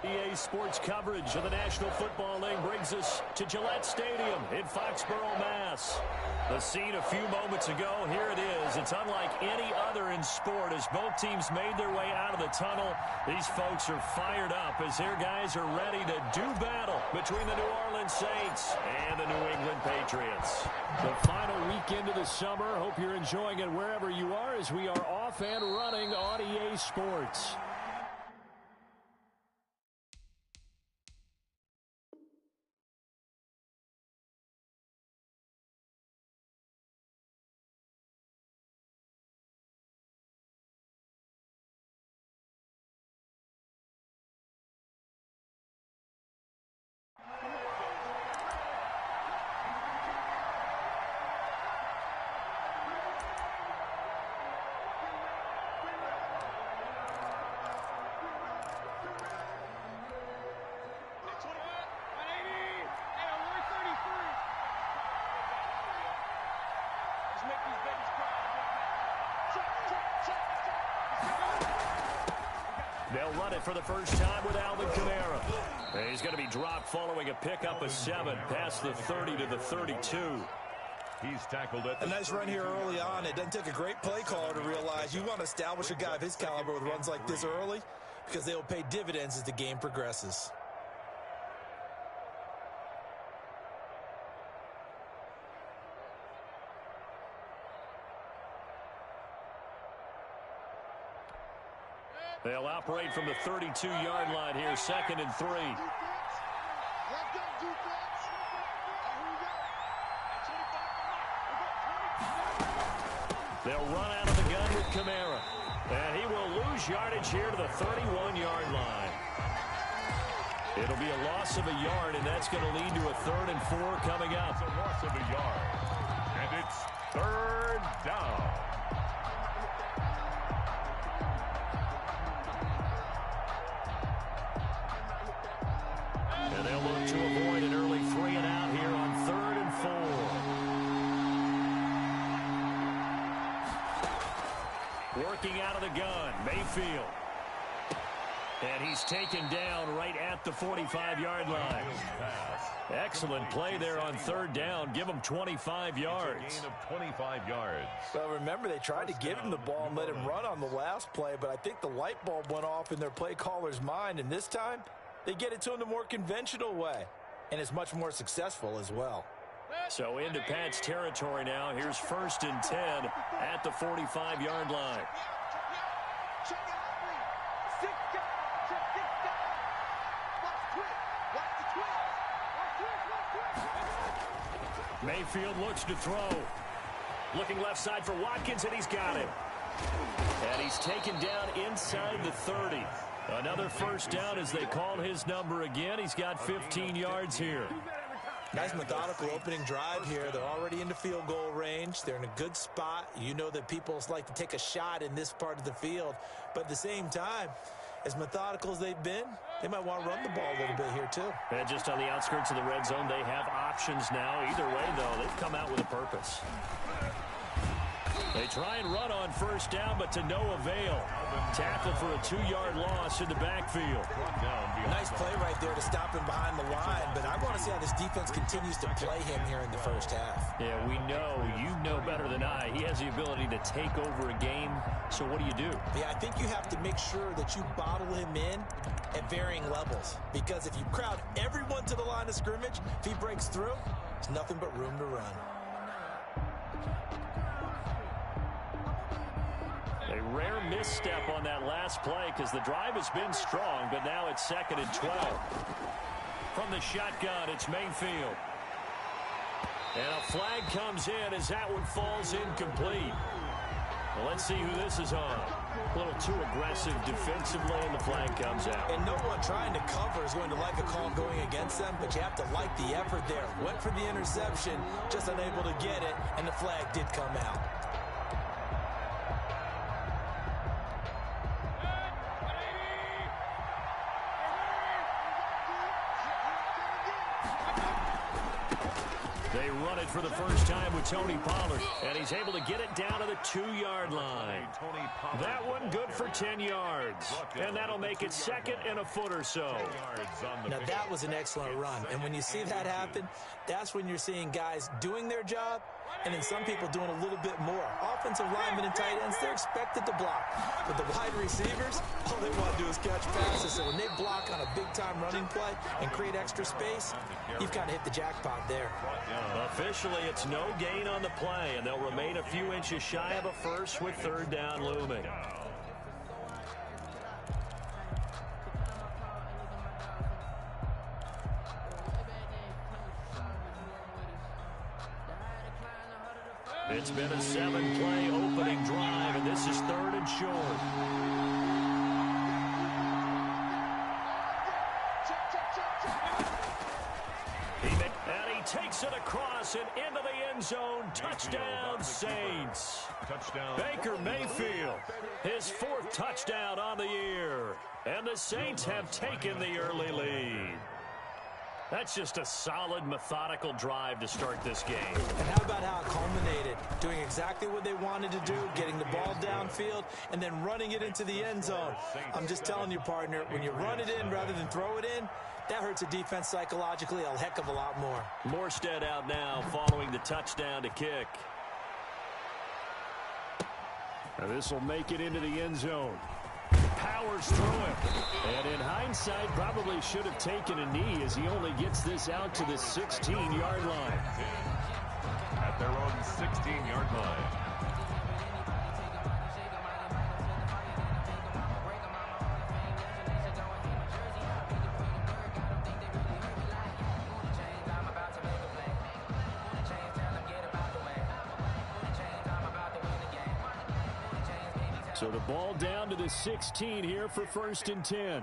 EA Sports coverage of the National Football League brings us to Gillette Stadium in Foxborough, Mass. The scene a few moments ago, here it is. It's unlike any other in sport as both teams made their way out of the tunnel. These folks are fired up as their guys are ready to do battle between the New Orleans Saints and the New England Patriots. The final weekend of the summer. Hope you're enjoying it wherever you are as we are off and running on EA Sports. They'll run it for the first time with Alvin Kamara. And he's going to be dropped following a pickup of 7 past the 30 to the 32. He's tackled it. A nice run here early on. It doesn't take a great play caller to realize you want to establish a guy of his caliber with runs like this early because they will pay dividends as the game progresses. They'll operate from the 32-yard line here, 2nd and 3. They'll run out of the gun with Kamara. And he will lose yardage here to the 31-yard line. It'll be a loss of a yard, and that's going to lead to a 3rd and 4 coming up. It's a loss of a yard. And it's 3rd down. And they'll look to avoid an early 3 and out here on 3rd and 4. Working out of the gun, Mayfield. And he's taken down right at the 45-yard line. Excellent play there on 3rd down. Give him 25 yards. Gain of 25 yards. Well, remember, they tried to give him the ball and let him run on the last play, but I think the light bulb went off in their play caller's mind, and this time they get it to him the more conventional way, and it's much more successful as well. So into Pat's territory now. Here's 1st and 10 at the 45-yard line. Mayfield looks to throw. Looking left side for Watkins, and he's got it. And he's taken down inside the 30. Another 1st down as they call his number again. He's got 15 yards here. Nice methodical opening drive here. They're already into field goal range. They're in a good spot. You know that people like to take a shot in this part of the field. But at the same time, as methodical as they've been, they might want to run the ball a little bit here too. And just on the outskirts of the red zone, they have options now. Either way, though, they've come out with a purpose. They try and run on 1st down, but to no avail. Tackle for a 2-yard loss in the backfield. Nice play right there to stop him behind the line, but I want to see how this defense continues to play him here in the 1st half. Yeah, we know, you know better than I, he has the ability to take over a game. So what do you do? Yeah, I think you have to make sure that you bottle him in at varying levels, because if you crowd everyone to the line of scrimmage, if he breaks through, there's nothing but room to run. A rare misstep on that last play because the drive has been strong, but now it's 2nd and 12. From the shotgun, it's Mayfield. And a flag comes in as that one falls incomplete. Well, let's see who this is on. A little too aggressive defensively, and the flag comes out. And no one trying to cover is going to like a call going against them, but you have to like the effort there. Went for the interception, just unable to get it, and the flag did come out. They run it for the first time with Tony Pollard, and he's able to get it down to the 2-yard line. That one good for 10 yards, and that'll make it second and a foot or so. Now, that was an excellent run, and when you see that happen, that's when you're seeing guys doing their job, and then some people doing a little bit more. Offensive linemen and tight ends, they're expected to block. But the wide receivers, all they want to do is catch passes. So when they block on a big-time running play and create extra space, you've kind of hit the jackpot there. Officially, it's no gain on the play, and they'll remain a few inches shy of a first with third down looming. It's been a 7-play opening drive, and this is third and short. And he takes it across and into the end zone. Touchdown, Saints. Baker Mayfield, his 4th touchdown on the year. And the Saints have taken the early lead. That's just a solid, methodical drive to start this game. And how about how it culminated? Doing exactly what they wanted to do, getting the ball downfield, and then running it into the end zone. I'm just telling you, partner, when you run it in rather than throw it in, that hurts a defense psychologically a heck of a lot more. Morstead out now following the touchdown to kick. Now this will make it into the end zone. Powers through it. And in hindsight, probably should have taken a knee as he only gets this out to the 16-yard line. At their own 16-yard line. So the ball down to the 16 here for 1st and 10.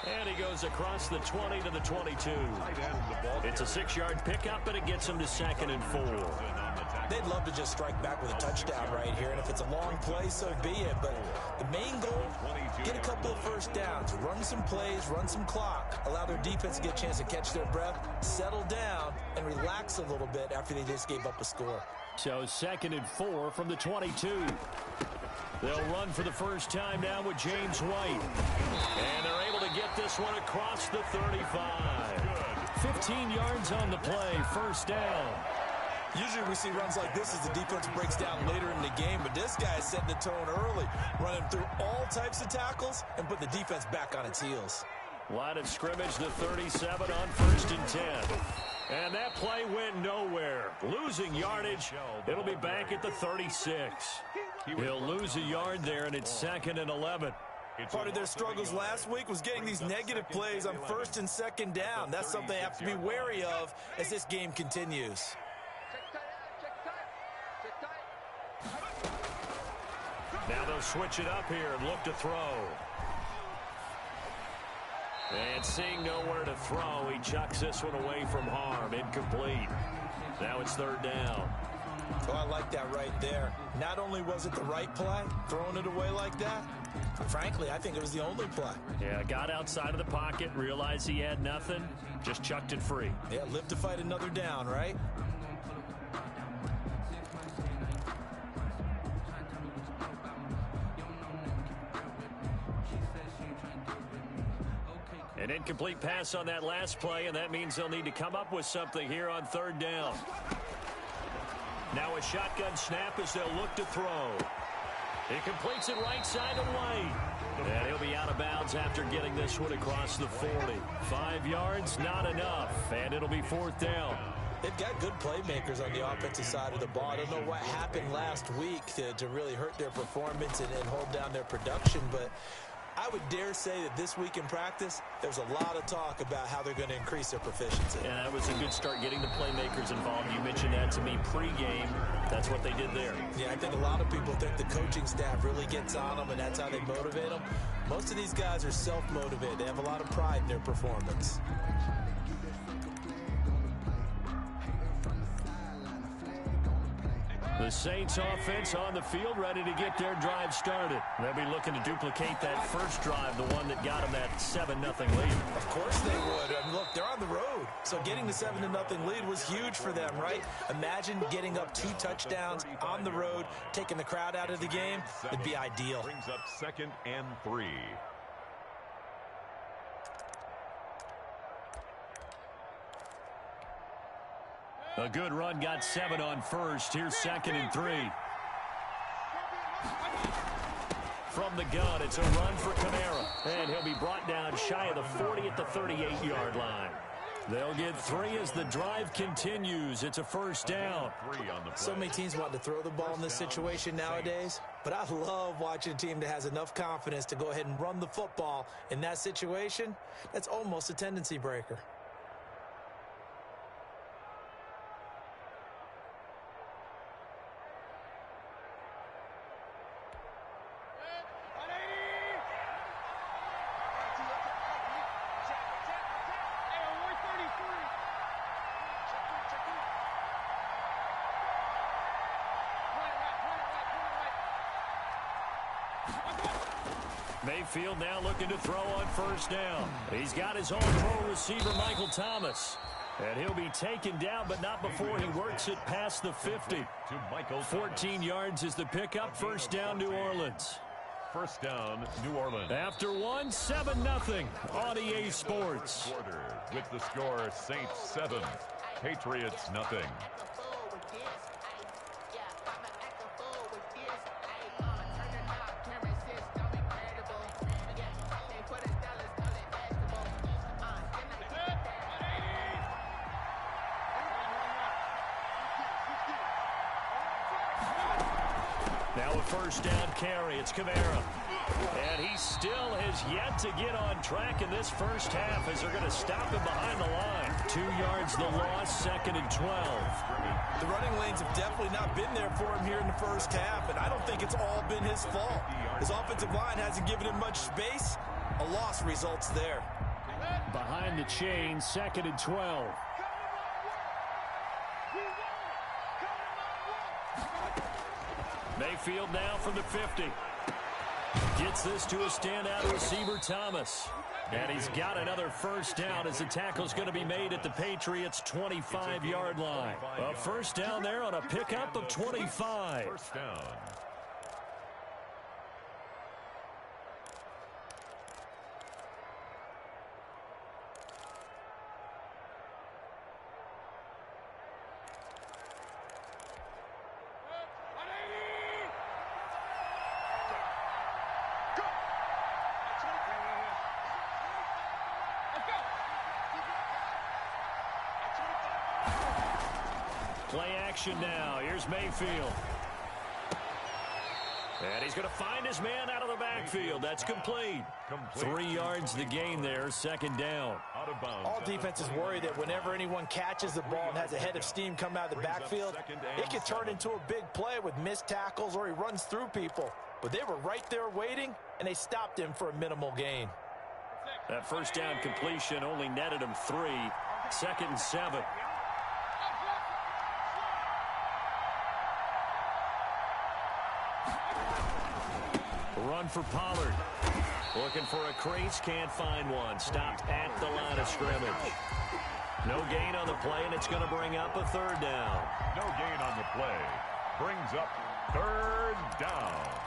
And he goes across the 20 to the 22. It's a 6-yard pickup, and it gets him to 2nd and 4. They'd love to just strike back with a touchdown right here, and if it's a long play, so be it. But the main goal, get a couple of first downs, run some plays, run some clock, allow their defense to get a chance to catch their breath, settle down, and relax a little bit after they just gave up a score. So 2nd and 4 from the 22. They'll run for the first time now with James White. And they're able to get this one across the 35. 15 yards on the play, first down. Usually we see runs like this as the defense breaks down later in the game, but this guy is setting the tone early, running through all types of tackles and putting the defense back on its heels. Line of scrimmage, the 37 on 1st and 10. And that play went nowhere. Losing yardage. It'll be back at the 36. He'll lose a yard there, and it's 2nd and 11. Part of their struggles last week was getting these negative plays on 1st and 2nd down. That's something they have to be wary of as this game continues. Now they'll switch it up here and look to throw. And seeing nowhere to throw, he chucks this one away from harm. Incomplete. Now it's 3rd down. Oh, I like that right there. Not only was it the right play, throwing it away like that, frankly, I think it was the only play. Yeah, got outside of the pocket, realized he had nothing, just chucked it free. Yeah, live to fight another down, right? An incomplete pass on that last play, and that means they'll need to come up with something here on 3rd down. Now a shotgun snap as they'll look to throw. He completes it right side to White. And he'll be out of bounds after getting this one across the 40. 5 yards, not enough, and it'll be 4th down. They've got good playmakers on the offensive side of the ball. I don't know what happened last week to really hurt their performance and hold down their production, but I would dare say that this week in practice, there's a lot of talk about how they're going to increase their proficiency. Yeah, that was a good start getting the playmakers involved. You mentioned that to me pregame. That's what they did there. Yeah, I think a lot of people think the coaching staff really gets on them, and that's how they motivate them. Most of these guys are self-motivated. They have a lot of pride in their performance. The Saints offense on the field, ready to get their drive started. They'll be looking to duplicate that first drive, the one that got them that 7-0 lead. Of course they would. I mean, look, they're on the road. So getting the 7-0 lead was huge for them, right? Imagine getting up 2 touchdowns on the road, taking the crowd out of the game. It'd be ideal. Brings up 2nd and 3. A good run, got 7 on first. Here's 2nd and 3. From the gun, it's a run for Kamara. And he'll be brought down shy of the 40 at the 38-yard line. They'll get 3 as the drive continues. It's a first down. So many teams want to throw the ball in this situation nowadays, but I love watching a team that has enough confidence to go ahead and run the football in that situation. That's almost a tendency breaker. Mayfield now looking to throw on first down. He's got his all-pro receiver, Michael Thomas. And he'll be taken down, but not before he works it past the 50. 14 yards is the pickup. First down, New Orleans. First down, New Orleans. After 1, 7-0 on EA Sports. With the score, Saints 7, Patriots nothing. Now a first down carry. It's Kamara. And he still has yet to get on track in this first half as they're going to stop him behind the line. 2 yards the loss, 2nd and 12. The running lanes have definitely not been there for him here in the first half, and I don't think it's all been his fault. His offensive line hasn't given him much space. A loss results there. Behind the chain, 2nd and 12. Mayfield now from the 50. Gets this to a standout receiver, Thomas. And he's got another first down as the tackle's going to be made at the Patriots' 25-yard line. A first down there on a pickup of 25. First down. Play action now. Here's Mayfield. And he's going to find his man out of the backfield. That's complete. 3 yards the gain there, 2nd down. Out of bounds. All defenses worry that whenever anyone catches the ball and has a head of steam come out of the backfield, it can turn into a big play with missed tackles or he runs through people. But they were right there waiting, and they stopped him for a minimal gain. That first down completion only netted him 3. 2nd and 7. Run for Pollard. Looking for a crease, can't find one. Stopped at the line of scrimmage. No gain on the play, and it's going to bring up a 3rd down. No gain on the play. Brings up 3rd down.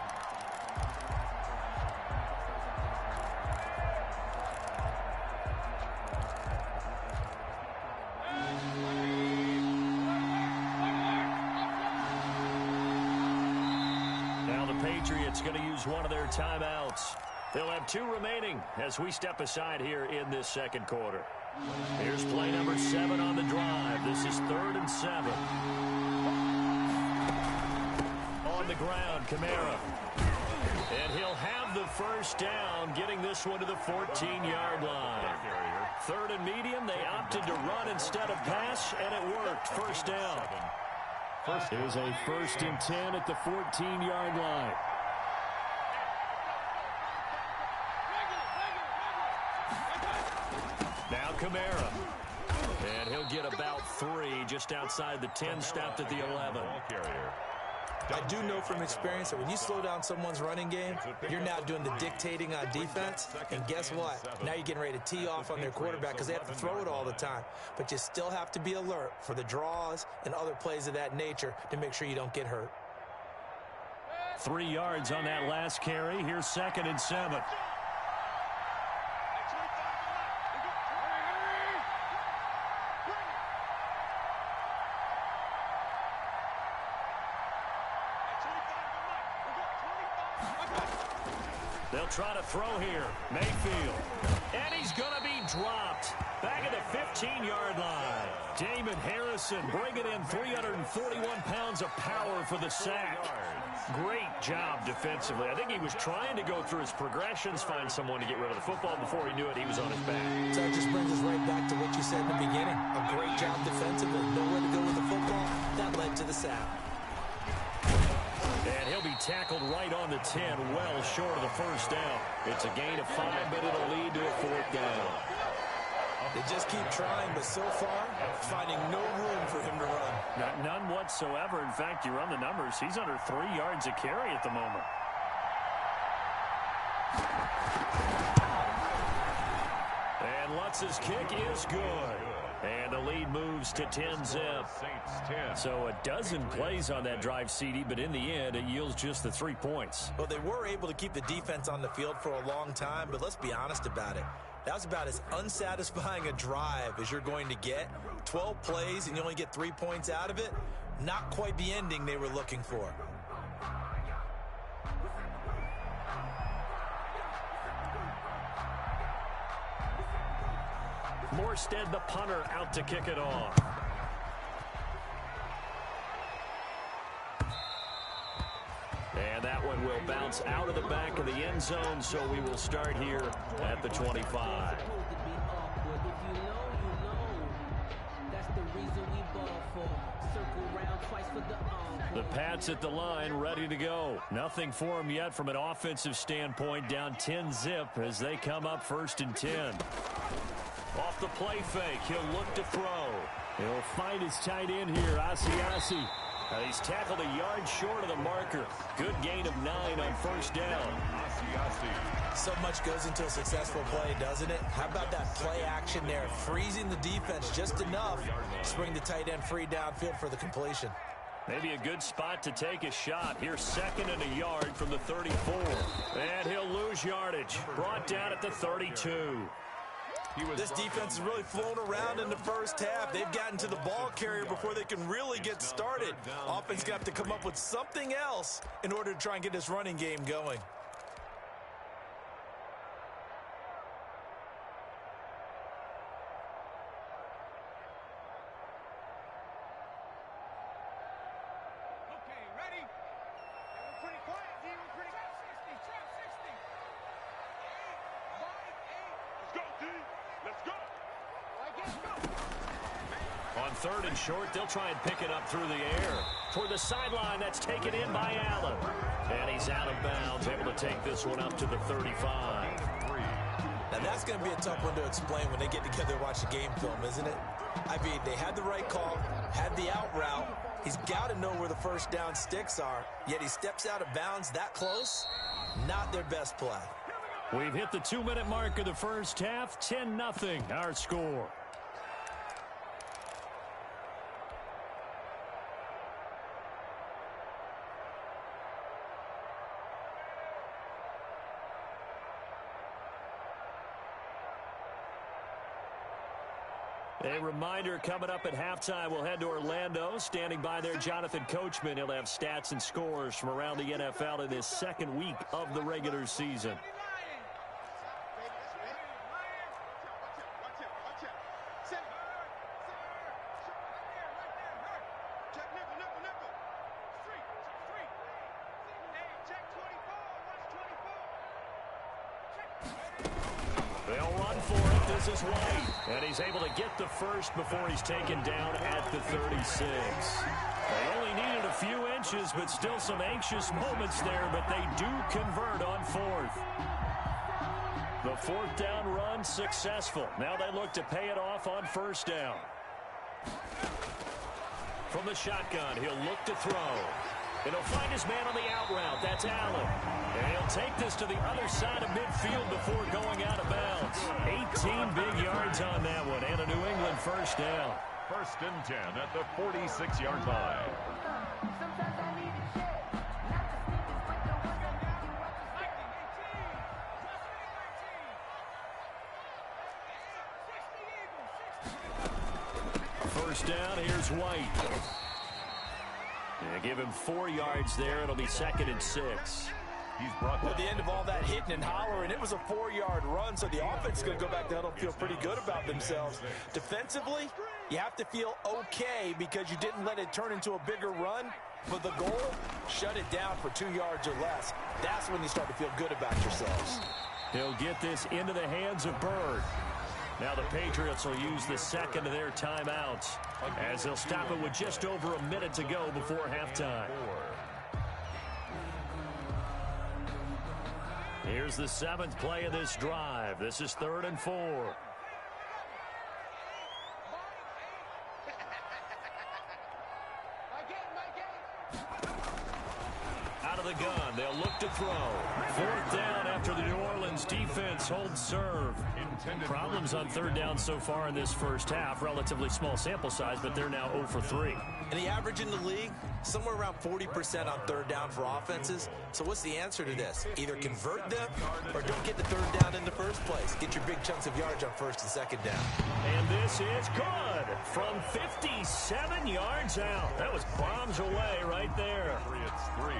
Patriots going to use one of their timeouts. They'll have 2 remaining as we step aside here in this 2nd quarter. Here's play number 7 on the drive. This is 3rd and 7. On the ground, Kamara. And he'll have the first down, getting this one to the 14-yard line. 3rd and medium, they opted to run instead of pass, and it worked. First down. Here's a 1st and 10 at the 14-yard line. Now Kamara. And he'll get about 3 just outside the 10, stopped at the 11. I do know from experience that when you slow down someone's running game, you're now doing the dictating on defense. And guess what? Now you're getting ready to tee off on their quarterback because they have to throw it all the time. But you still have to be alert for the draws and other plays of that nature to make sure you don't get hurt. 3 yards on that last carry. Here's 2nd and 7. They'll try to throw here. Mayfield. And he's going to be dropped. Back at the 15-yard line. Damon Harrison bringing in 341 pounds of power for the sack. Great job defensively. I think he was trying to go through his progressions, find someone to get rid of the football. Before he knew it, he was on his back. So it just brings us right back to what you said in the beginning. A great job defensively. Nowhere to go with the football. That led to the sack. And he'll be tackled right on the 10, well short of the first down. It's a gain of 5, but it'll lead to a 4th down. They just keep trying, but so far, finding no room for him to run. None whatsoever. In fact, you run the numbers. He's under 3 yards a carry at the moment. And Lutz's kick is good. And the lead moves to 10-zip. So a dozen plays on that drive, CD, but in the end, it yields just the 3 points. Well, they were able to keep the defense on the field for a long time, but let's be honest about it. That was about as unsatisfying a drive as you're going to get. 12 plays and you only get 3 points out of it. Not quite the ending they were looking for. Morstead, the punter, out to kick it off. And that one will bounce out of the back of the end zone, so we will start here at the 25. The Pats at the line, ready to go. Nothing for them yet from an offensive standpoint, down 10-zip as they come up 1st and 10. Off the play fake, he'll look to throw. He'll find his tight end here, Asiasi. He's tackled a yard short of the marker. Good gain of 9 on 1st down. So much goes into a successful play, doesn't it? How about that play action there? Freezing the defense just enough to bring the tight end free downfield for the completion. Maybe a good spot to take a shot. Here's 2nd and a yard from the 34. And he'll lose yardage. Brought down at the 32. This defense has really flown around in the first half. They've gotten to the ball carrier before they can really get started. Offense got to come up with something else in order to try and get this running game going. On 3rd and short, they'll try and pick it up through the air. Toward the sideline, that's taken in by Allen. And he's out of bounds, able to take this one up to the 35. Now that's going to be a tough one to explain when they get together and watch the game film, isn't it? I mean, they had the right call, had the out route. He's got to know where the first down sticks are, yet he steps out of bounds that close. Not their best play. We've hit the 2-minute mark of the first half. 10-0, our score. A reminder coming up at halftime, we'll head to Orlando. Standing by there, Jonathan Coachman. He'll have stats and scores from around the NFL in this 2nd week of the regular season. They'll run for it. This is White. And he's able to get the first before he's taken down at the 36. They only needed a few inches, but still some anxious moments there, but they do convert on 4th. The 4th down run successful. Now they look to pay it off on 1st down. From the shotgun, he'll look to throw. And he'll find his man on the out route. That's Allen. And he'll take this to the other side of midfield before going out of bounds. 18 big yards on that one, and a New England first down. 1st and 10 at the 46-yard line. First down, here's White. Yeah, give him 4 yards there. It'll be 2nd and 6. He's brought at the end of all that hitting and hollering, it was a 4-yard run, so the offense is going to go back to huddle and feel pretty good about themselves. Defensively, you have to feel okay because you didn't let it turn into a bigger run. But the goal, shut it down for 2 yards or less. That's when you start to feel good about yourselves. He'll get this into the hands of Byrd. Now the Patriots will use the second of their timeouts as they'll stop it with just over a minute to go before halftime. Here's the 7th play of this drive. This is 3rd and 4. Out of the gun, they'll look to throw. 4th down after the New Orleans defense holds serve. Problems on 3rd down so far in this first half. Relatively small sample size, but they're now 0 for 3. And the average in the league, somewhere around 40% on 3rd down for offenses. So what's the answer to this? Either convert them or don't get the 3rd down in the first place. Get your big chunks of yards on 1st and 2nd down. And this is good from 57 yards out. That was bombs away right there. It's 3.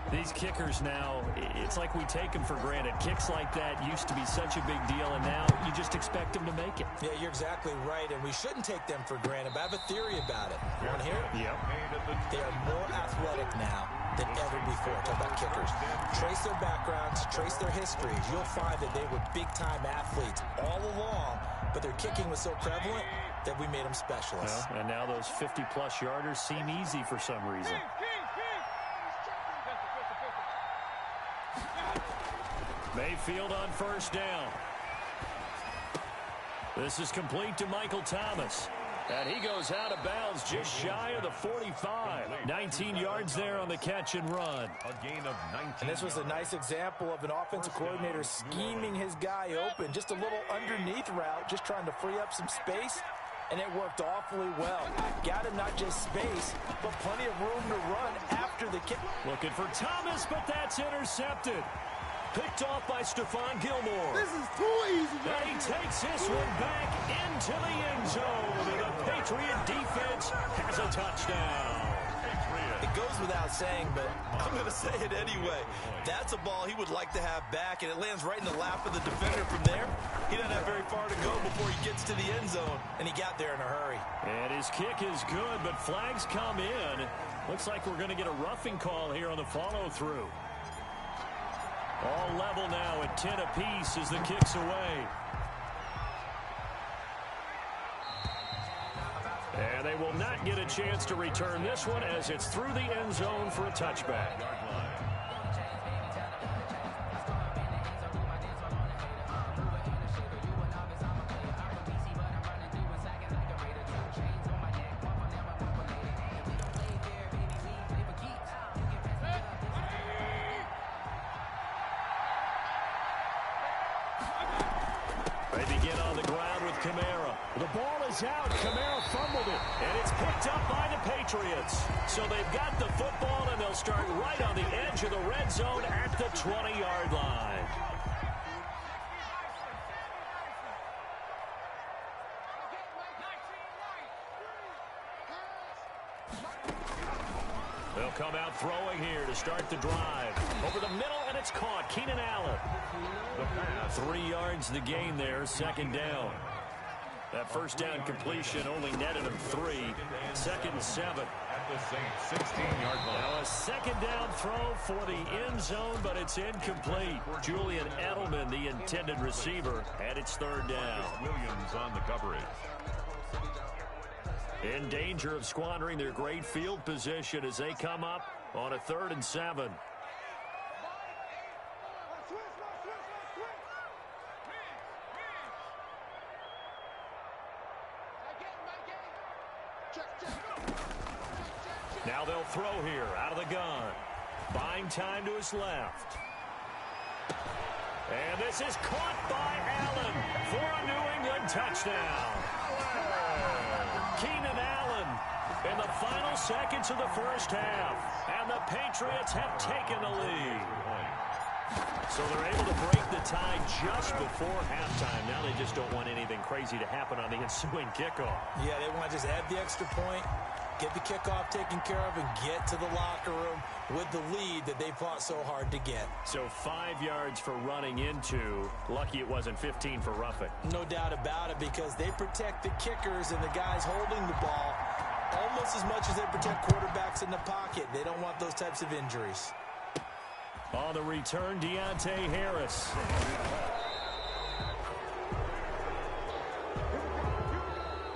These kickers now, it's like we take them for granted. Kicks like that used to be such a big deal, and now you just expect them to make it. Yeah, you're exactly right, and we shouldn't take them for granted, but I have a theory about it. You want to hear it? Yep. They are more athletic now than ever before. Talk about kickers. Trace their backgrounds, trace their histories. You'll find that they were big-time athletes all along, but their kicking was so prevalent that we made them specialists. Well, and now those 50-plus yarders seem easy for some reason. Mayfield on 1st down. This is complete to Michael Thomas. And he goes out of bounds just shy of the 45. 19 yards there on the catch and run. A gain of 19. And this was a nice example of an offensive coordinator scheming his guy open. Just a little underneath route, just trying to free up some space. And it worked awfully well. Got him not just space, but plenty of room to run after the kick. Looking for Thomas, but that's intercepted. Picked off by Stephon Gilmore. This is too easy. And he takes this one back into the end zone. And the Patriot defense has a touchdown. It goes without saying, but I'm going to say it anyway. That's a ball he would like to have back, and it lands right in the lap of the defender. From there, he doesn't have very far to go before he gets to the end zone, and he got there in a hurry. And his kick is good, but flags come in. Looks like we're going to get a roughing call here on the follow-through. All level now at 10 apiece as the kick's away. And they will not get a chance to return this one as it's through the end zone for a touchback. They begin on the ground with Kamara. The ball is out. Kamara fumbled it, and it's picked up by the Patriots. So they've got the football, and they'll start right on the edge of the red zone at the 20-yard line. They'll come out throwing here to start the drive. Over the middle, and it's caught. Keenan Allen. 3 yards the gain there, 2nd down. That first down completion only netted him 3. 2nd and 7. At the same 16-yard line. Now a 2nd down throw for the end zone, but it's incomplete. Julian Edelman, the intended receiver, and it's 3rd down. Williams on the coverage. In danger of squandering their great field position as they come up on a 3rd and 7. Now they'll throw here out of the gun. Buying time to his left. And this is caught by Allen for a New England touchdown. Keenan Allen in the final seconds of the first half. And the Patriots have taken the lead. So they're able to break the tie just before halftime. Now they just don't want anything crazy to happen on the ensuing kickoff. Yeah, they want to just add the extra point, get the kickoff taken care of, and get to the locker room with the lead that they fought so hard to get. So 5 yards for running into. Lucky it wasn't 15 for roughing. No doubt about it, because they protect the kickers and the guys holding the ball almost as much as they protect quarterbacks in the pocket. They don't want those types of injuries. On the return, Deontay Harris.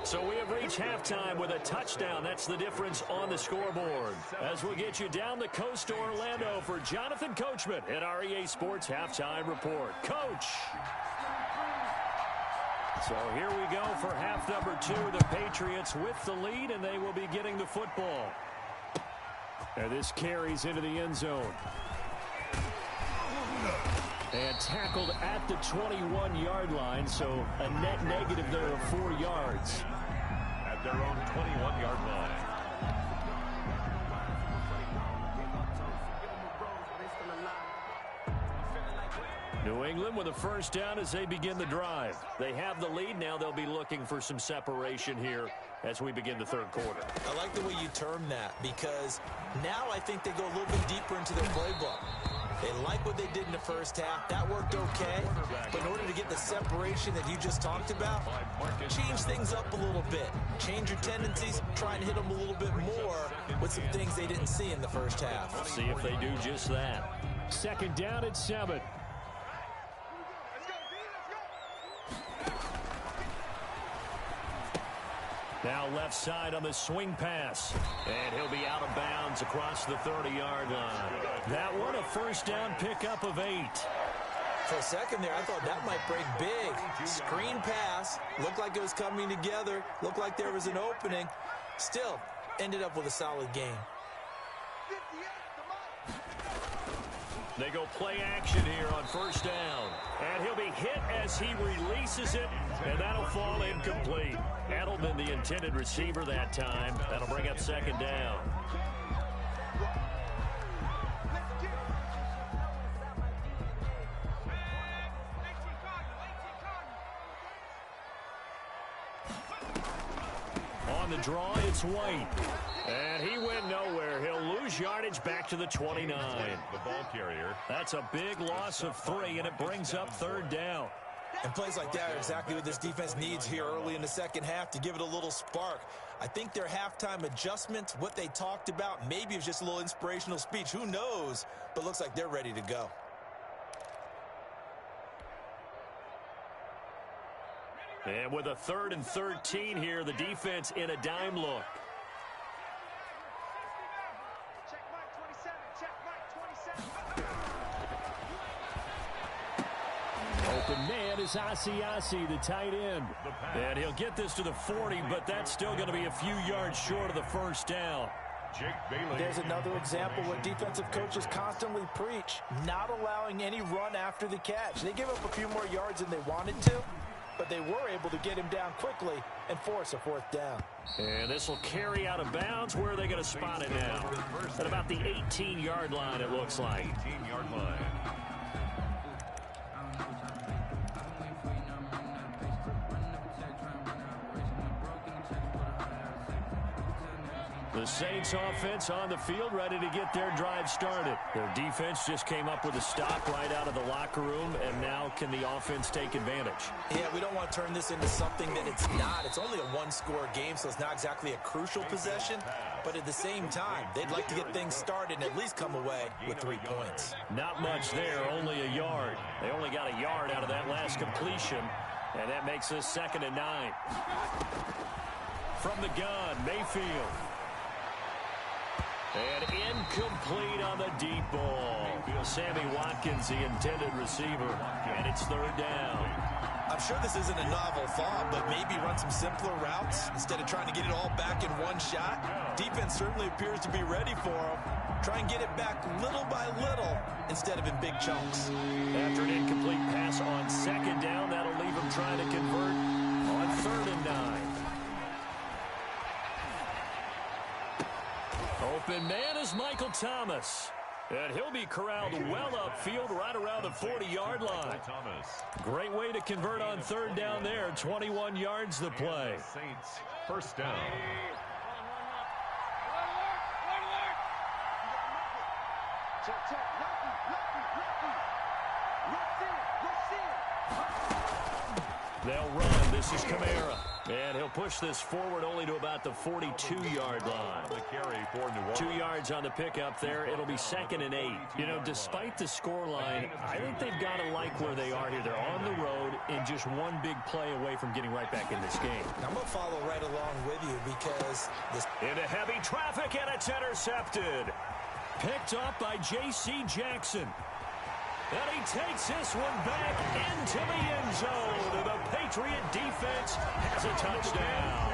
So we have reached halftime with a touchdown. That's the difference on the scoreboard. As we get you down the coast to Orlando for Jonathan Coachman at our EA Sports Halftime Report. Coach. So here we go for half number 2. The Patriots with the lead, and they will be getting the football. And this carries into the end zone. And tackled at the 21-yard line, so a net negative there of 4 yards. At their own 21-yard line. New England with a first down as they begin the drive. They have the lead. Now they'll be looking for some separation here as we begin the third quarter. I like the way you term that, because now I think they go a little bit deeper into their playbook. They like what they did in the first half. That worked okay. But in order to get the separation that you just talked about, change things up a little bit. Change your tendencies. Try and hit them a little bit more with some things they didn't see in the first half. We'll see if they do just that. Second down at 7. Now left side on the swing pass. And he'll be out of bounds across the 30-yard line. That one a first down pickup of 8. For a second there, I thought that might break big. Screen pass. Looked like it was coming together. Looked like there was an opening. Still, ended up with a solid game. They go play action here on first down. And he'll be hit as he releases it, and that'll fall incomplete. Edelman, the intended receiver that time. That'll bring up second down. On the draw, it's White. And he went nowhere. He'll lose yardage back to the 29. The ball carrier. That's a big loss of 3, and it brings up third down. And plays like that are exactly what this defense needs here early in the second half to give it a little spark. I think their halftime adjustments, what they talked about, maybe it was just a little inspirational speech. Who knows? But looks like they're ready to go. And with a 3rd and 13 here, the defense in a dime look. Open man is Asiasi, the tight end. And he'll get this to the 40, but that's still going to be a few yards short of the first down. Jake Bailey. There's another example what defensive coaches constantly preach, not allowing any run after the catch. They give up a few more yards than they wanted to, but they were able to get him down quickly and force a 4th down. And this will carry out of bounds. Where are they going to spot it now? At about the 18-yard line, it looks like. 18-yard line. The Saints offense on the field, ready to get their drive started. Their defense just came up with a stop right out of the locker room, and now can the offense take advantage? Yeah, we don't want to turn this into something that it's not. It's only a one-score game, so it's not exactly a crucial possession. But at the same time, they'd like to get things started and at least come away with 3 points. Not much there, only a yard. They only got a yard out of that last completion, and that makes this 2nd and 9. From the gun, Mayfield. And incomplete on the deep ball. Sammy Watkins, the intended receiver, and it's third down. I'm sure this isn't a novel thought, but maybe run some simpler routes instead of trying to get it all back in one shot. Defense certainly appears to be ready for him. Try and get it back little by little instead of in big chunks. After an incomplete pass on second down, that'll leave him trying to convert on 3rd and 9. Open man is Michael Thomas. And he'll be corralled well upfield right around the 40-yard line. Great way to convert on 3rd down there. 21 yards the play. Saints, first down. They'll run. This is Kamara. And he'll push this forward only to about the 42-yard line. The carry for New Orleans. 2 yards on the pickup there. It'll be 2nd and 8. You know, despite the scoreline, I think they've got to like where they are here. They're on the road and just one big play away from getting right back in this game. I'm going to follow right along with you because this... Into heavy traffic, and it's intercepted. Picked up by J.C. Jackson. And he takes this one back into the end zone. The Patriot defense has a touchdown.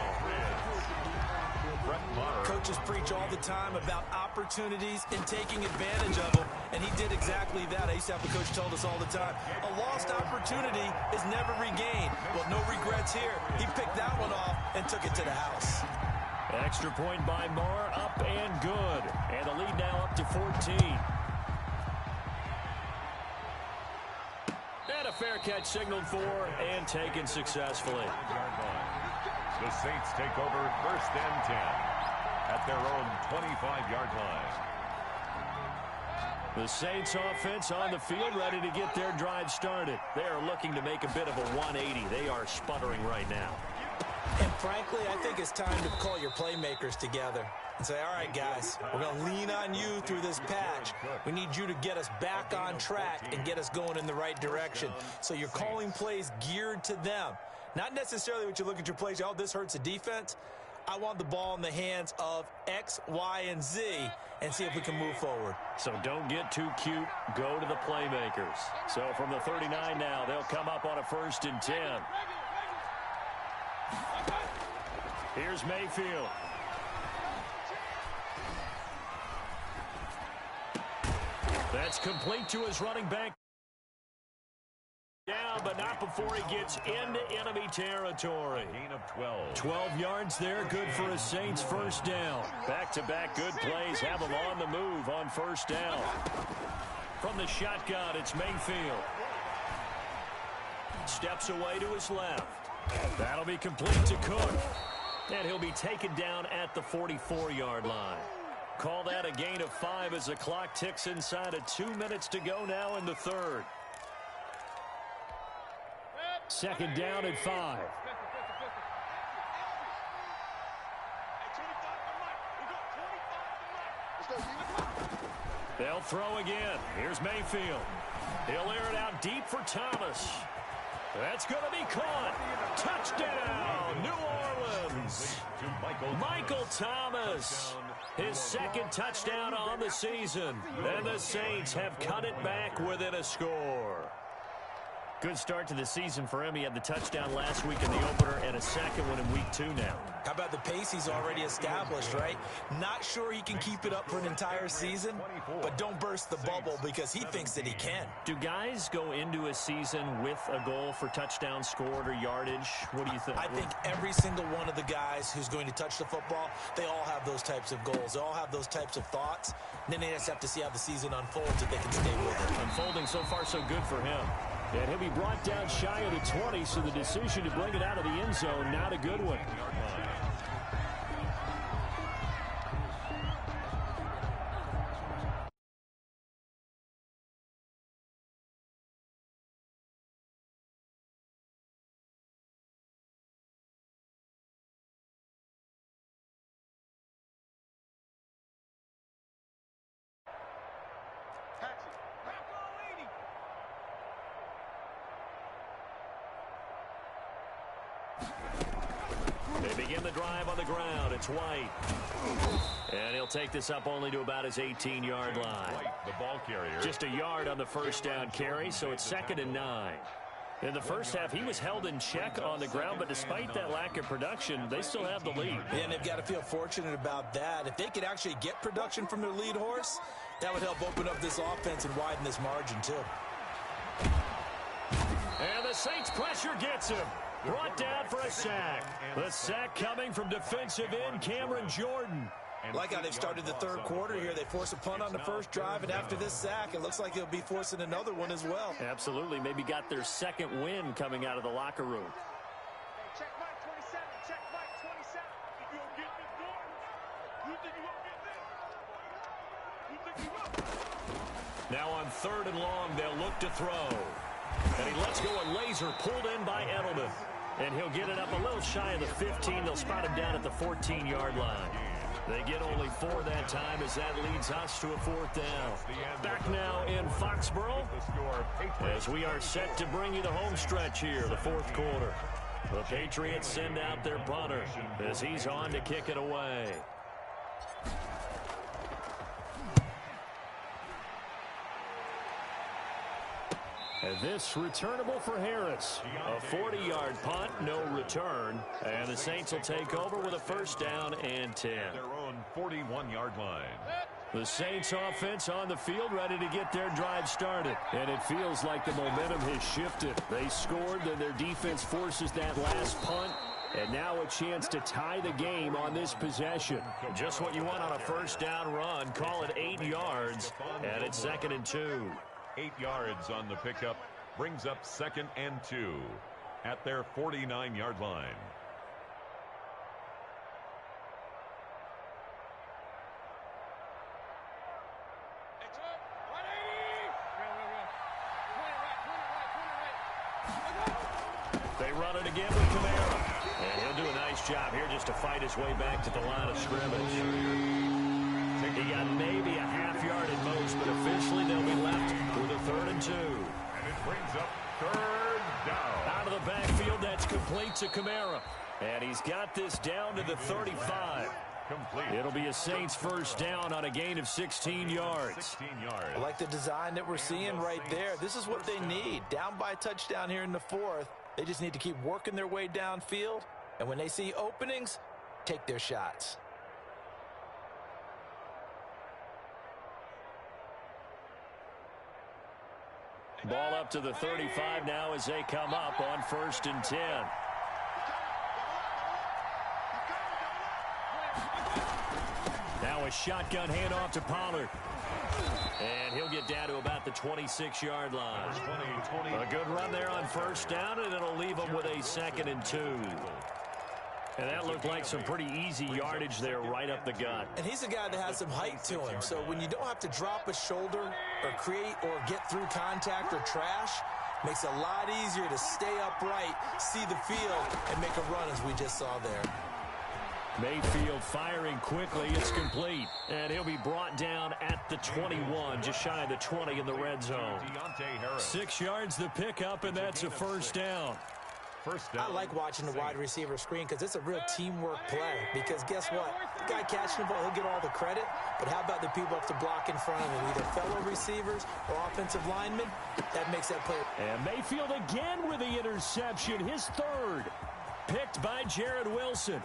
Coaches preach all the time about opportunities and taking advantage of them, and he did exactly that. I used to have a coach told us all the time, a lost opportunity is never regained. Well, no regrets here. He picked that one off and took it to the house. Extra point by Moore, up and good. And the lead now up to 14. And a fair catch signaled for and taken successfully. The Saints take over 1st and 10 at their own 25-yard line. The Saints offense on the field, ready to get their drive started. They are looking to make a bit of a 180. They are sputtering right now. And frankly, I think it's time to call your playmakers together and say, all right, guys, we're going to lean on you through this patch. We need you to get us back on track and get us going in the right direction. So you're calling plays geared to them. Not necessarily what you look at your plays, oh, this hurts the defense. I want the ball in the hands of X, Y, and Z and see if we can move forward. So don't get too cute. Go to the playmakers. So from the 39 now, they'll come up on a 1st and 10. Here's Mayfield. That's complete to his running back. Down, but not before he gets into enemy territory. Gain of 12. 12 yards there, good for a Saints 1st down. Back-to-back good plays have them on the move on 1st down. From the shotgun, it's Mayfield. Steps away to his left. That'll be complete to Cook. And he'll be taken down at the 44-yard line. Call that a gain of 5 as the clock ticks inside of 2 minutes to go now in the 3rd. 2nd down at 5. They'll throw again. Here's Mayfield. He'll air it out deep for Thomas. That's going to be caught. Touchdown, New Orleans. Michael Thomas, his 2nd touchdown on the season. And the Saints have cut it back within a score. Good start to the season for him. He had the touchdown last week in the opener and a 2nd one in week 2 now. How about the pace he's already established, right? Not sure he can keep it up for an entire season, but don't burst the bubble because he thinks that he can. Do guys go into a season with a goal for touchdown scored or yardage? What do you think? I think every single one of the guys who's going to touch the football, they all have those types of goals. They all have those types of thoughts. And then they just have to see how the season unfolds if they can stay with it. Unfolding so far so good for him. And he'll be brought down shy of the 20, so the decision to bring it out of the end zone, not a good one. They begin the drive on the ground. It's White. And he'll take this up only to about his 18-yard line. White, the ball carrier. Just a yard on the first down carry, so it's 2nd and 9. In the first half, he was held in check on the ground, but despite that lack of production, they still have the lead. And they've got to feel fortunate about that. If they could actually get production from their lead horse, that would help open up this offense and widen this margin, too. And the Saints pressure gets him. Brought down for a sack. The sack coming from defensive end Cameron Jordan. Like how they've started the third quarter here. They force a punt on the first drive, and after this sack, it looks like they'll be forcing another one as well. Absolutely. Maybe got their second win coming out of the locker room. Check Mike 27. Check Mike 27. You gonna get this one? You think you won't get this? You think you will? Now on 3rd and long, they'll look to throw. And he lets go a laser pulled in by Edelman. And he'll get it up a little shy of the 15. They'll spot him down at the 14-yard line. They get only 4 that time as that leads us to a 4th down. Back now in Foxborough as we are set to bring you the home stretch here, the 4th quarter. The Patriots send out their punter as he's on to kick it away. And this returnable for Harris. A 40-yard punt, no return. And the Saints will take over with a 1st down and 10. Their own 41-yard line. The Saints offense on the field ready to get their drive started. And it feels like the momentum has shifted. They scored, then their defense forces that last punt. And now a chance to tie the game on this possession. Just what you want on a 1st down run. Call it 8 yards. And it's 2nd and 2. 8 yards on the pickup brings up 2nd and 2 at their 49-yard line. They run it again with Kamara. And he'll do a nice job here just to fight his way back to the line of scrimmage. He got maybe a half-yard at most, but officially they'll be left with a 3rd and 2. And it brings up 3rd down. Out of the backfield, that's complete to Kamara. And he's got this down to the 35. Complete. It'll be a Saints 1st down on a gain of 16 yards. 16 yards. I like the design that we're seeing right there. This is what they need. Down by a touchdown here in the 4th. They just need to keep working their way downfield. And when they see openings, take their shots. Ball up to the 35 now as they come up on 1st and 10. Now a shotgun handoff to Pollard. And he'll get down to about the 26-yard line. A good run there on 1st down, and it'll leave them with a 2nd and 2. And that looked like some pretty easy yardage there right up the gut. And he's a guy that has some height to him. So when you don't have to drop a shoulder or create or get through contact or trash, makes it a lot easier to stay upright, see the field, and make a run as we just saw there. Mayfield firing quickly. It's complete. And he'll be brought down at the 21, just shy of the 20 in the red zone. 6 yards the pickup, and that's a 1st down. I like watching the wide receiver screen because it's a real teamwork play. Because guess what? The guy catching the ball, he'll get all the credit. But how about the people up to block in front of him, either fellow receivers or offensive linemen? That makes that play. And Mayfield again with the interception, his 3rd. Picked by Jared Wilson.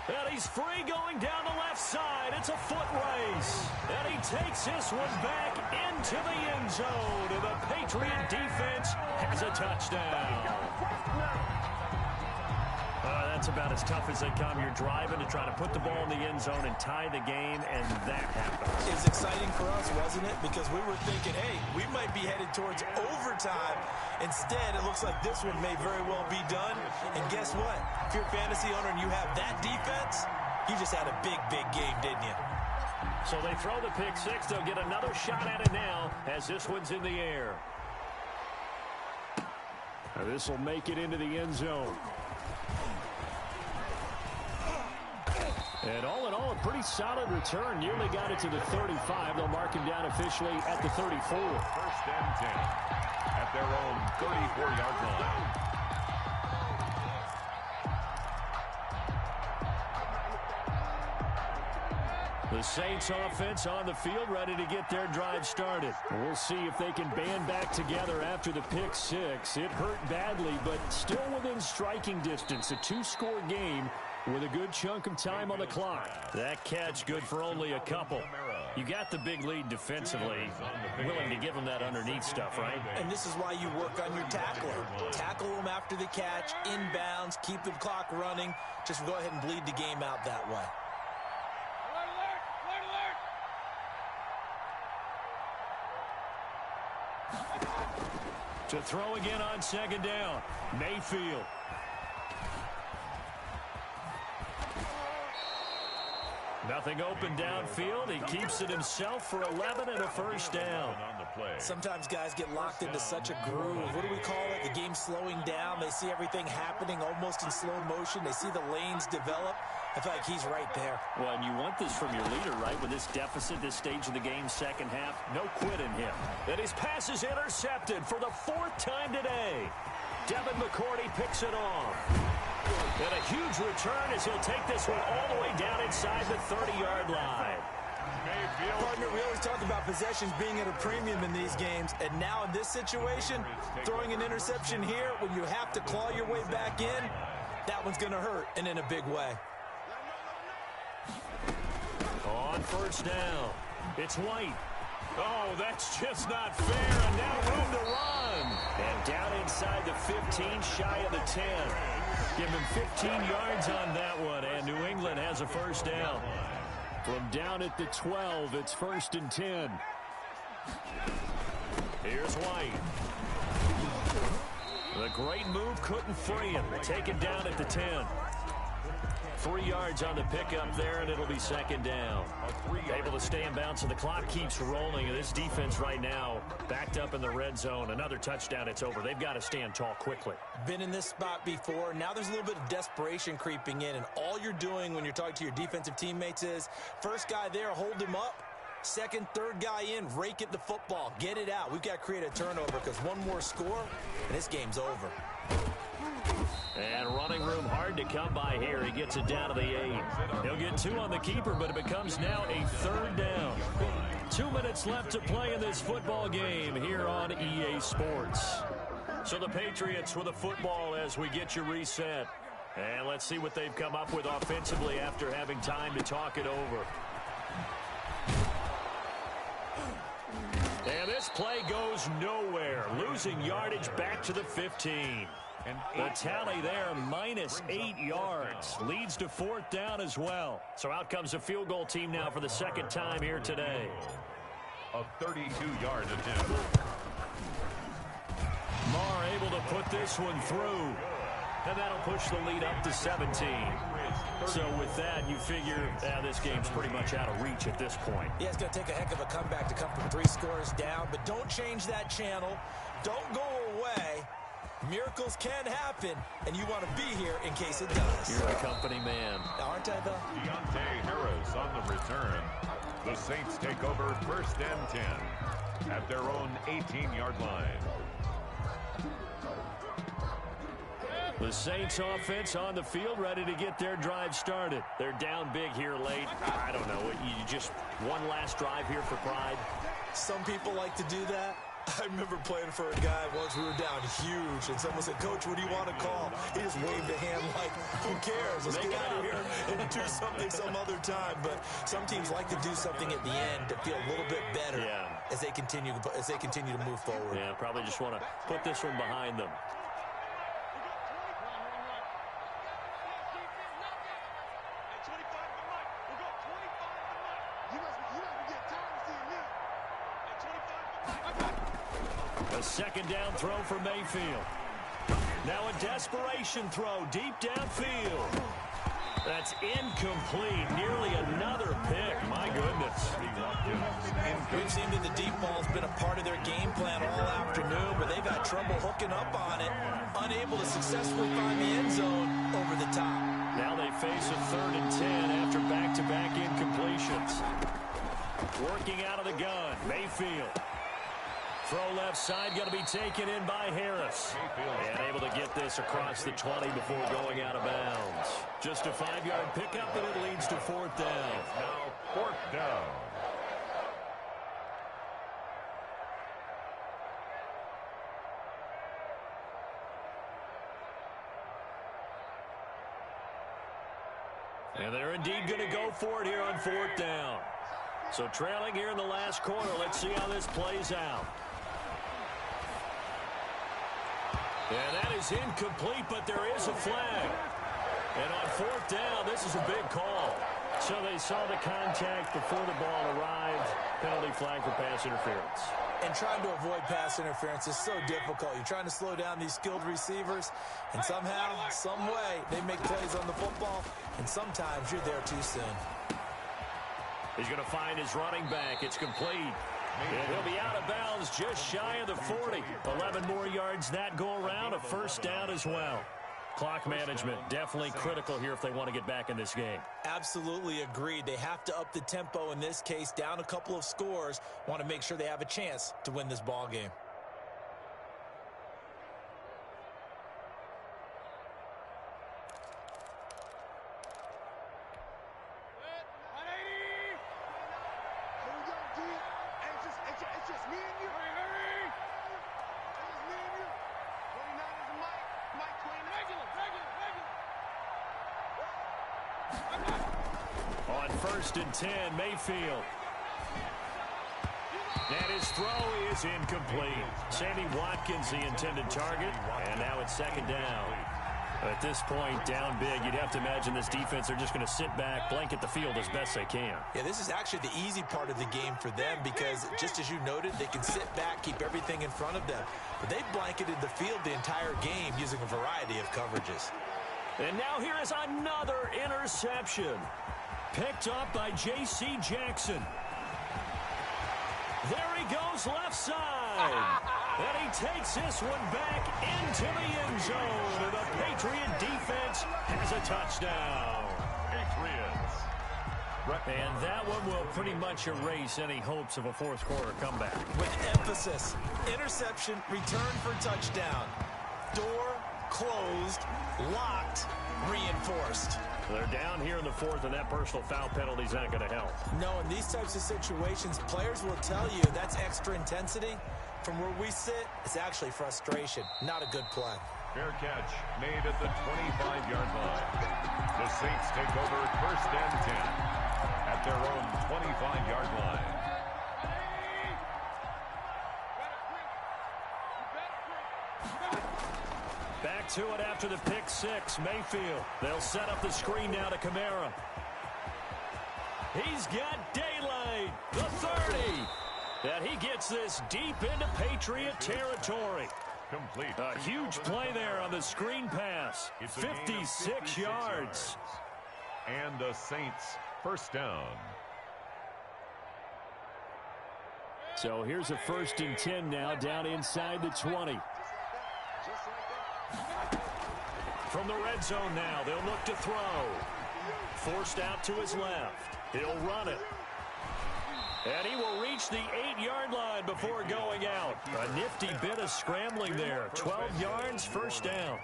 And he's free going down the left side. It's a foot race. And he takes this one back into the end zone. And the Patriot defense has a touchdown. That's about as tough as they come. You're driving to try to put the ball in the end zone and tie the game, and that happens. It was exciting for us, wasn't it? Because we were thinking, hey, we might be headed towards overtime. Instead, it looks like this one may very well be done. And guess what? If you're a fantasy owner and you have that defense, you just had a big, big game, didn't you? So they throw the pick six. They'll get another shot at it now as this one's in the air. This will make it into the end zone. And all in all, a pretty solid return. Nearly got it to the 35. They'll mark him down officially at the 34. 1st and 10 at their own 34-yard line. The Saints offense on the field, ready to get their drive started. We'll see if they can band back together after the pick six. It hurt badly, but still within striking distance. A two-score game with a good chunk of time on the clock. That catch good for only a couple. You got the big lead defensively. Willing to give them that underneath stuff, right? And this is why you work on your tackling. Tackle them after the catch, inbounds, keep the clock running. Just go ahead and bleed the game out that way. To throw again on second down, Mayfield. Nothing open downfield. He keeps it himself for 11 and a first down. Sometimes guys get locked into such a groove. What do we call it? The game's slowing down. They see everything happening almost in slow motion. They see the lanes develop. I feel like he's right there. Well, and you want this from your leader, right? With this deficit, this stage of the game, second half, no quit in him. And his pass is intercepted for the fourth time today. Devin McCourty picks it off. And a huge return as he'll take this one all the way down inside the 30-yard line. Partner, we always talk about possessions being at a premium in these games, and now in this situation, throwing an interception here when you have to claw your way back in, that one's going to hurt, and in a big way. On first down, it's White. Oh, that's just not fair, and now room to run. And down inside the 15, shy of the 10. Give him 15 yards on that one, and New England has a first down. From down at the 12, it's 1st and 10. Here's White. The great move couldn't free him. Taken down at the 10. 3 yards on the pickup there, and it'll be second down. Able to stay in bounds, and the clock keeps rolling. And this defense right now backed up in the red zone. Another touchdown, it's over. They've got to stand tall quickly. Been in this spot before. Now there's a little bit of desperation creeping in, and all you're doing when you're talking to your defensive teammates is first guy there, hold him up. Second, third guy in, rake at the football. Get it out. We've got to create a turnover because one more score, and this game's over. And running room hard to come by here. He gets it down to the 8. He'll get 2 on the keeper, but it becomes now a third down. 2 minutes left to play in this football game here on EA Sports. So the Patriots with a football as we get you reset. And let's see what they've come up with offensively after having time to talk it over. And this play goes nowhere. Losing yardage back to the 15. The tally there, minus 8 yards. Leads to 4th down as well. So out comes a field goal team now for the second time here today. A 32-yard attempt. Marr able to put this one through. And that'll push the lead up to 17. So with that, you figure this game's pretty much out of reach at this point. Yeah, it's going to take a heck of a comeback to come from 3 scores down. But don't change that channel. Don't go away. Miracles can happen, and you want to be here in case it does. You're a company man. Aren't I, though? Deontay Harris on the return. The Saints take over 1st and 10 at their own 18-yard line. The Saints offense on the field, ready to get their drive started. They're down big here late. I don't know. You just one last drive here for pride. Some people like to do that. I remember playing for a guy once. We were down huge, and someone said, "Coach, what do you want to call?" He just waved a hand like, "Who cares? Let's get out of here and do something some other time." But some teams like to do something at the end to feel a little bit better as they continue to move forward. Yeah, probably just want to put this one behind them. A second down throw for Mayfield. Now a desperation throw deep downfield. That's incomplete. Nearly another pick. My goodness. We've seen that the deep ball's been a part of their game plan all afternoon, but they've had trouble hooking up on it, unable to successfully find the end zone over the top. Now they face a 3rd and 10 after back-to-back incompletions. Working out of the gun, Mayfield. Throw left side, going to be taken in by Harris. And able to get this across the 20 before going out of bounds. Just a 5-yard pickup, and it leads to 4th down. Now 4th And they're indeed going to go for it here on 4th down. So trailing here in the last quarter. Let's see how this plays out. And that is incomplete, but there is a flag. And on 4th down, this is a big call. So they saw the contact before the ball arrived. Penalty flag for pass interference. And trying to avoid pass interference is so difficult. You're trying to slow down these skilled receivers, and somehow, some way, they make plays on the football, and sometimes you're there too soon. He's going to find his running back. It's complete. And he'll be out of bounds just shy of the 40. 11 more yards that go around. A first down as well. Clock management definitely critical here if they want to get back in this game. Absolutely agreed. They have to up the tempo in this case, down a couple of scores. Want to make sure they have a chance to win this ball game. On 1st and 10, Mayfield. And his throw is incomplete. Sammy Watkins, the intended target. And now it's 2nd down. At this point, down big, you'd have to imagine this defense, they're just going to sit back, blanket the field as best they can. Yeah, this is actually the easy part of the game for them because, just as you noted, they can sit back, keep everything in front of them. But they blanketed the field the entire game using a variety of coverages. And now here is another interception. Picked up by J.C. Jackson. There he goes left side. And he takes this one back into the end zone. And the Patriot defense has a touchdown. Patriots. And that one will pretty much erase any hopes of a 4th quarter comeback. With emphasis, interception, return for touchdown. Door closed, locked, reinforced. They're down here in the 4th, and that personal foul penalty is not going to help. No, in these types of situations, players will tell you that's extra intensity. From where we sit, it's actually frustration, not a good play. Fair catch made at the 25-yard line. The Saints take over 1st and 10 at their own 25-yard line. Back to it after the pick 6. Mayfield. They'll set up the screen now to Kamara. He's got daylight. The 30. And he gets this deep into Patriot territory. Complete. A huge play there on the screen pass. 56 yards. And the Saints 1st down. So here's a 1st and 10 now down inside the 20. From the red zone now, they'll look to throw. Forced out to his left. He'll run it. And he will reach the 8-yard line before going out. A nifty bit of scrambling there. 12 yards, 1st down.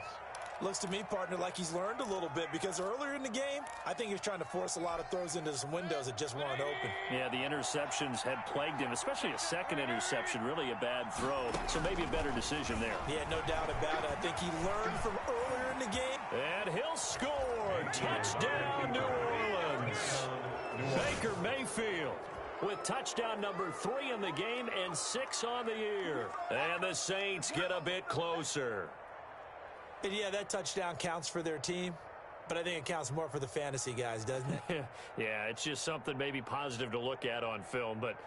Looks to me, partner, like he's learned a little bit because earlier in the game, I think he was trying to force a lot of throws into some windows that just weren't open. Yeah, the interceptions had plagued him, especially a second interception, really a bad throw. So maybe a better decision there. Yeah, no doubt about it. I think he learned from earlier in the game. And he'll score. Touchdown, New Orleans. Baker Mayfield with touchdown number 3 in the game and 6 on the year. And the Saints get a bit closer. And yeah, that touchdown counts for their team, but I think it counts more for the fantasy guys, doesn't it? Yeah, it's just something maybe positive to look at on film, but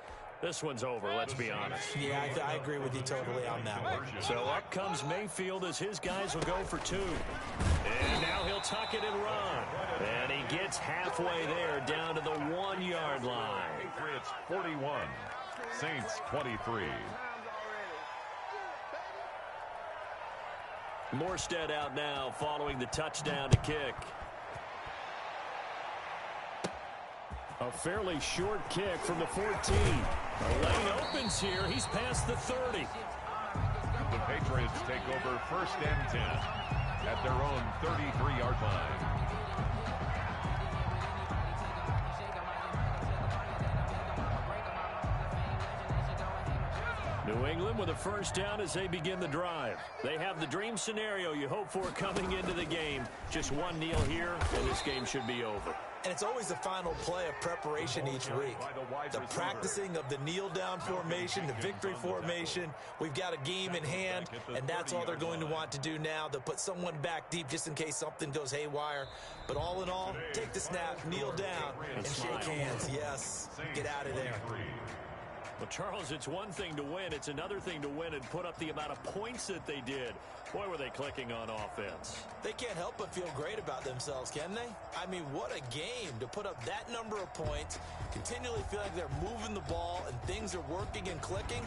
this one's over, let's be honest. Yeah, I agree with you totally on that one. So up comes Mayfield as his guys will go for 2. And now he'll tuck it and run. And he gets halfway there down to the 1-yard line. Patriots 41, Saints 23. Morstead out now following the touchdown to kick. A fairly short kick from the 14. The lane opens here. He's past the 30. The Patriots take over 1st and 10 at their own 33-yard line. New England with a 1st down as they begin the drive. They have the dream scenario you hope for coming into the game. Just one kneel here, and this game should be over. And it's always the final play of preparation each week. The practicing of the kneel-down formation, the victory formation. We've got a game in hand, and that's all they're going to want to do now. They'll put someone back deep just in case something goes haywire. But all in all, take the snap, kneel down, and shake hands. Yes, get out of there. Well, Charles, it's one thing to win. It's another thing to win and put up the amount of points that they did. Boy, were they clicking on offense. They can't help but feel great about themselves, can they? I mean, what a game to put up that number of points, continually feel like they're moving the ball and things are working and clicking.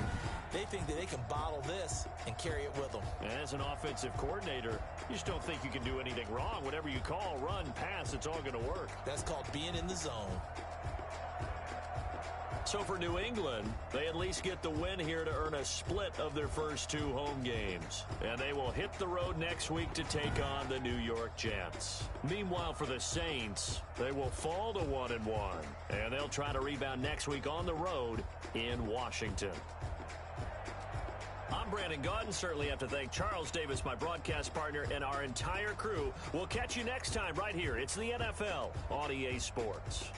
They think that they can bottle this and carry it with them. And as an offensive coordinator, you just don't think you can do anything wrong. Whatever you call, run, pass, it's all going to work. That's called being in the zone. So for New England, they at least get the win here to earn a split of their first 2 home games. And they will hit the road next week to take on the New York Jets. Meanwhile, for the Saints, they will fall to 1-1. And they'll try to rebound next week on the road in Washington. I'm Brandon Gaudin. Certainly have to thank Charles Davis, my broadcast partner, and our entire crew. We'll catch you next time right here. It's the NFL on EA Sports.